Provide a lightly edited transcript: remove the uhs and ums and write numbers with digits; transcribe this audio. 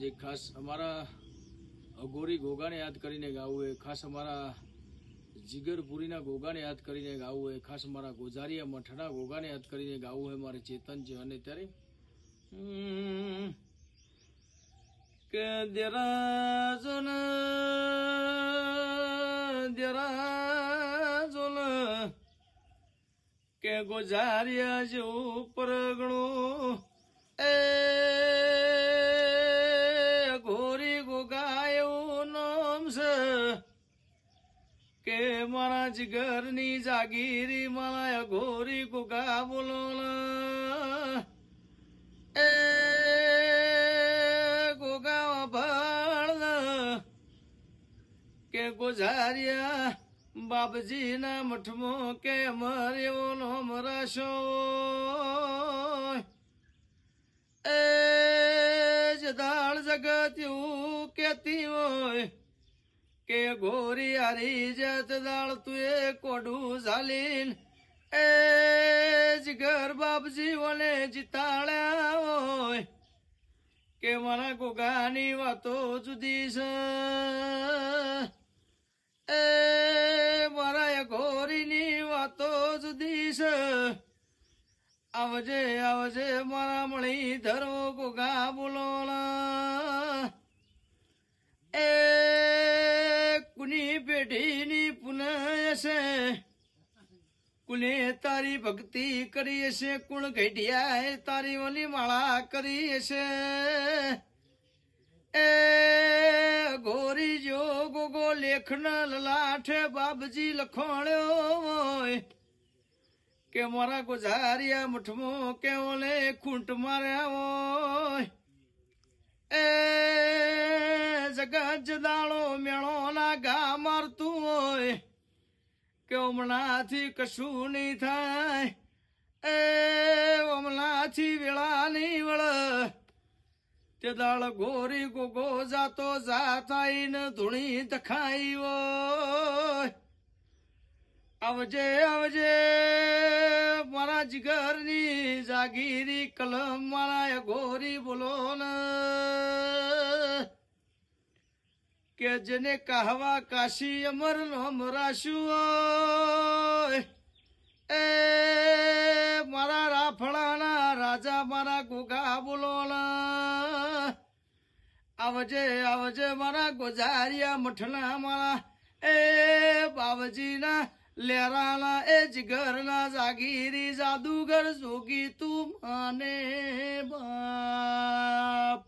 જે ખાસ અમારા અઘોરી ગોગાને યાદ કરીને ગાવું હોય, ખાસ અમારા જીગરપુરીના ગોગાને યાદ કરીને ગાવું હોય, ખાસ અમારા ગોજારિયા મઠના ગોગાને યાદ કરીને ગાવું હોય મારે ચેતન છે. અને ત્યારે કે દેરાજોન કે ગોજારિયા જેવું પરગણું એ ઘોરી ગોગા એવું નામ છે કે મારા જીગરની જાગીરી મારા ઘોરી ગોગા બોલો એ ગોગા ભળ કે ગોજારિયા બાપજીના મઠમાં કે અમારે એવો નામ રાશો એ જદાળ જગત એવું કેતી હોય કે ગોરી હારી જત દાળ તું એ કોડું ઝાલીન એ જીગર બાપજી ઓને જીતાડ્યા હોય કે મારા ગોગાની વાતો જુદી છે એ મારા ગોરીની વાતો જુદી છે. આવજે આવજે મારા મળી ધરો ગોગા બોલો એ કુની પેઢીની પુનઃ છે કુને તારી ભક્તિ કરી છે કુણ ઘેડિયા તારી ઓલી માળા કરી છે એ ગોરી જો ગોગો લેખના લલાઠે બાપજી લખોણ્યો હોય કે મારા ગોજારિયા મઠમાં કે ઓલે ખૂંટ માર્યા હોય એ જગત જદાળો મેળો ના ગા મારતું હોય કે હમણાંથી કશું નહીં થાય એ હમણાંથી વેળા નહીં વળ તે દાળ ગોરી ગોગો જાતો જાતાઈ ને ધૂણી દખાઈ હોય આવજે આવજે મારા જીગરની જાગીરી કલમ મારા ગોરી બોલો ને કે જેને કહવા કાશી અમર નામ રાશું હોય એ મારા રાફળાના રાજા મારા ગોગા બોલો આવજે આવજે મારા ગોજારિયા મઠના મારા એ બાવજીના લેરાના એ જીગરના જાગીરી જાદુગર જોગી તું માને બાપ.